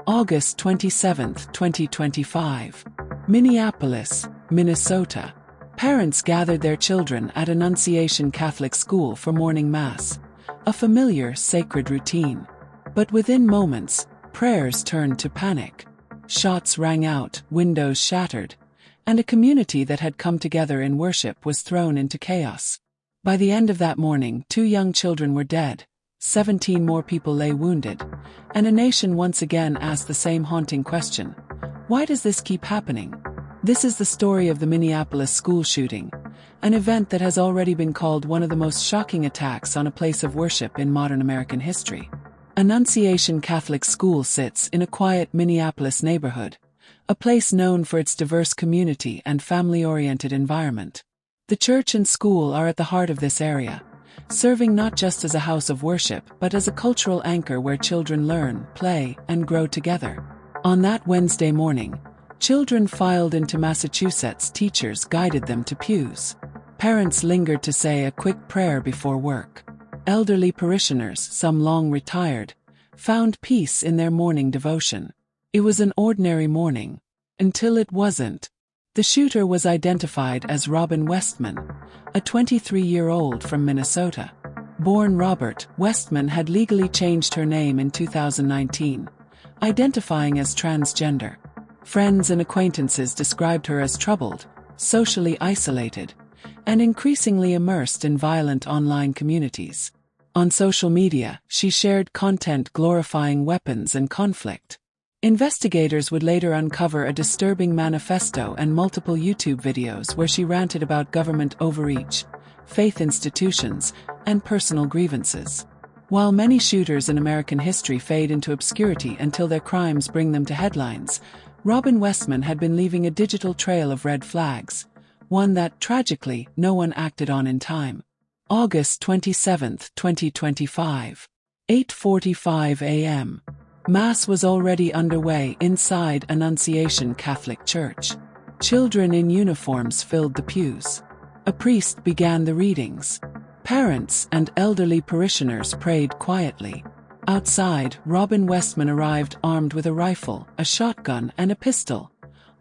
August 27, 2025. Minneapolis, Minnesota. Parents gathered their children at Annunciation Catholic School for morning mass, a familiar sacred routine. But within moments, prayers turned to panic. Shots rang out, windows shattered, and a community that had come together in worship was thrown into chaos. By the end of that morning, 2 young children were dead, 17 more people lay wounded, and a nation once again asked the same haunting question: why does this keep happening? This is the story of the Minneapolis school shooting, an event that has already been called one of the most shocking attacks on a place of worship in modern American history. Annunciation Catholic School sits in a quiet Minneapolis neighborhood, a place known for its diverse community and family-oriented environment. The church and school are at the heart of this area, serving not just as a house of worship but as a cultural anchor where children learn, play, and grow together. On that Wednesday morning, children filed into Massachusetts. Teachers guided them to pews. Parents lingered to say a quick prayer before work. Elderly parishioners, some long retired, found peace in their morning devotion. It was an ordinary morning, until it wasn't. The shooter was identified as Robin Westman, a 23-year-old from Minnesota. Born Robert, Westman had legally changed her name in 2019, identifying as transgender. Friends and acquaintances described her as troubled, socially isolated, and increasingly immersed in violent online communities. On social media, she shared content glorifying weapons and conflict. Investigators would later uncover a disturbing manifesto and multiple YouTube videos where she ranted about government overreach, faith institutions, and personal grievances. While many shooters in American history fade into obscurity until their crimes bring them to headlines, Robin Westman had been leaving a digital trail of red flags, one that, tragically, no one acted on in time. August 27, 2025. 8:45 a.m. Mass was already underway inside Annunciation Catholic Church. Children in uniforms filled the pews. A priest began the readings. Parents and elderly parishioners prayed quietly. Outside, Robin Westman arrived armed with a rifle, a shotgun, and a pistol,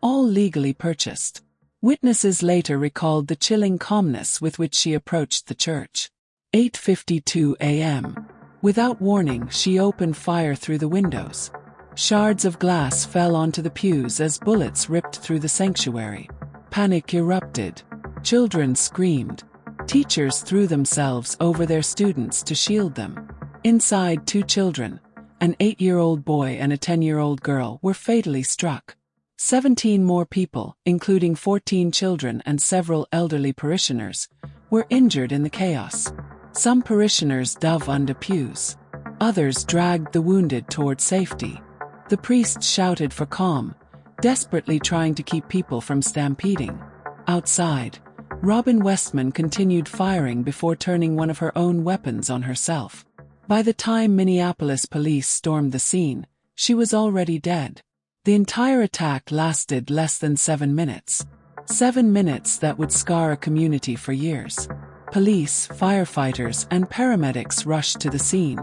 all legally purchased. Witnesses later recalled the chilling calmness with which she approached the church. 8:52 a.m. Without warning, she opened fire through the windows. Shards of glass fell onto the pews as bullets ripped through the sanctuary. Panic erupted. Children screamed. Teachers threw themselves over their students to shield them. Inside, 2 children, an 8-year-old boy and a 10-year-old girl, were fatally struck. 17 more people, including 14 children and several elderly parishioners, were injured in the chaos. Some parishioners dove under pews. Others dragged the wounded toward safety. The priest shouted for calm, desperately trying to keep people from stampeding. Outside, Robin Westman continued firing before turning one of her own weapons on herself. By the time Minneapolis police stormed the scene, she was already dead. The entire attack lasted less than 7 minutes. 7 minutes that would scar a community for years. Police, firefighters, and paramedics rushed to the scene.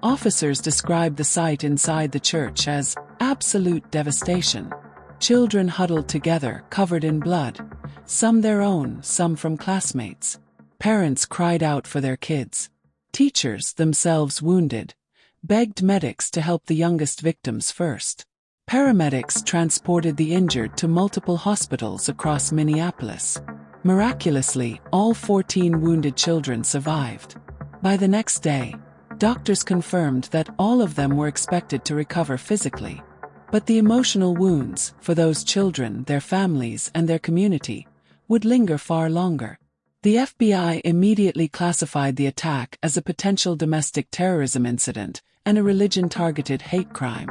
Officers described the sight inside the church as absolute devastation. Children huddled together, covered in blood, some their own, some from classmates. Parents cried out for their kids. Teachers, themselves wounded, begged medics to help the youngest victims first. Paramedics transported the injured to multiple hospitals across Minneapolis. Miraculously, all 14 wounded children survived. By the next day, doctors confirmed that all of them were expected to recover physically. But the emotional wounds, for those children, their families, and their community, would linger far longer. The FBI immediately classified the attack as a potential domestic terrorism incident and a religion-targeted hate crime.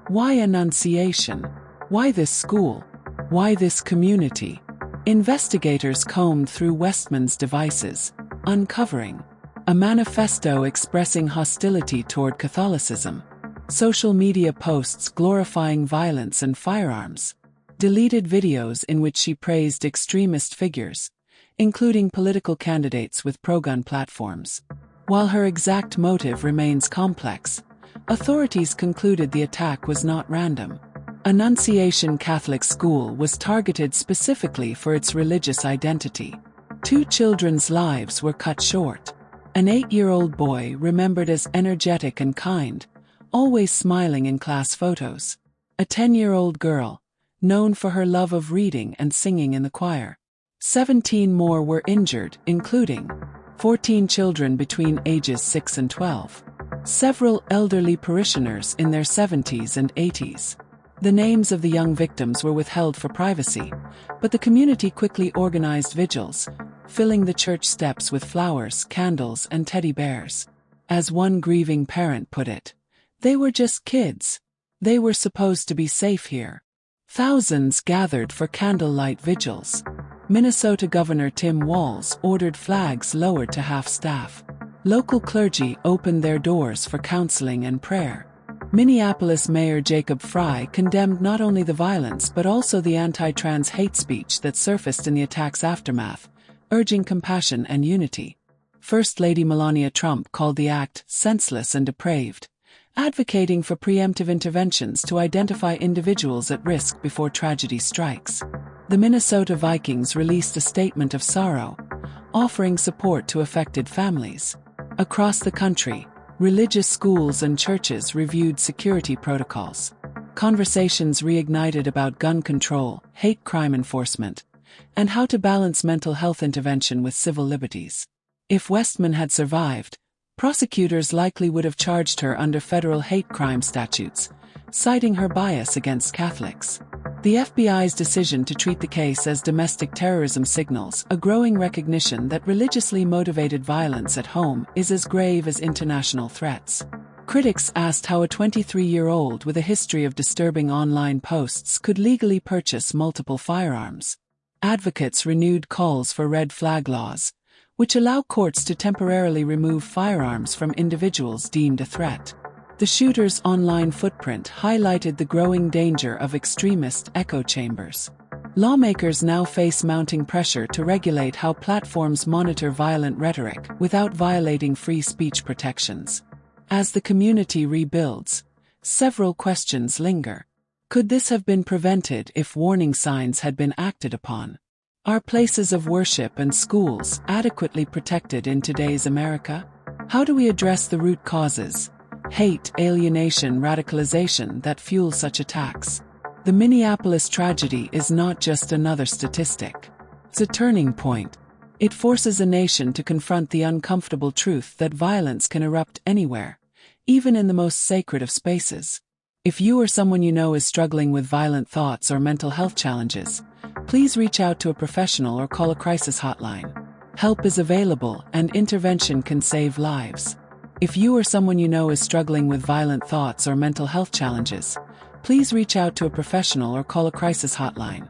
Why Annunciation? Why this school? Why this community? Investigators combed through Westman's devices, uncovering a manifesto expressing hostility toward Catholicism, social media posts glorifying violence and firearms, deleted videos in which she praised extremist figures, including political candidates with pro-gun platforms. While her exact motive remains complex, authorities concluded the attack was not random. Annunciation Catholic School was targeted specifically for its religious identity. 2 children's lives were cut short. An 8-year-old boy remembered as energetic and kind, always smiling in class photos. A 10-year-old girl, known for her love of reading and singing in the choir. 17 more were injured, including 14 children between ages 6 and 12. Several elderly parishioners in their 70s and 80s. The names of the young victims were withheld for privacy, but the community quickly organized vigils, filling the church steps with flowers, candles, and teddy bears. As one grieving parent put it, "They were just kids. They were supposed to be safe here." Thousands gathered for candlelight vigils. Minnesota Governor Tim Walz ordered flags lowered to half-staff. Local clergy opened their doors for counseling and prayer. Minneapolis Mayor Jacob Frey condemned not only the violence but also the anti-trans hate speech that surfaced in the attack's aftermath, urging compassion and unity. First Lady Melania Trump called the act senseless and depraved, advocating for preemptive interventions to identify individuals at risk before tragedy strikes. The Minnesota Vikings released a statement of sorrow, offering support to affected families. Across the country, religious schools and churches reviewed security protocols. Conversations reignited about gun control, hate crime enforcement, and how to balance mental health intervention with civil liberties. If Westman had survived, prosecutors likely would have charged her under federal hate crime statutes, citing her bias against Catholics. The FBI's decision to treat the case as domestic terrorism signals a growing recognition that religiously motivated violence at home is as grave as international threats. Critics asked how a 23-year-old with a history of disturbing online posts could legally purchase multiple firearms. Advocates renewed calls for red flag laws, which allow courts to temporarily remove firearms from individuals deemed a threat. The shooter's online footprint highlighted the growing danger of extremist echo chambers. Lawmakers now face mounting pressure to regulate how platforms monitor violent rhetoric without violating free speech protections. As the community rebuilds, several questions linger. Could this have been prevented if warning signs had been acted upon? Are places of worship and schools adequately protected in today's America? How do we address the root causes, hate, alienation, radicalization that fuel such attacks? The Minneapolis tragedy is not just another statistic. It's a turning point. It forces a nation to confront the uncomfortable truth that violence can erupt anywhere, even in the most sacred of spaces. If you or someone you know is struggling with violent thoughts or mental health challenges, please reach out to a professional or call a crisis hotline. Help is available and intervention can save lives. If you or someone you know is struggling with violent thoughts or mental health challenges, please reach out to a professional or call a crisis hotline.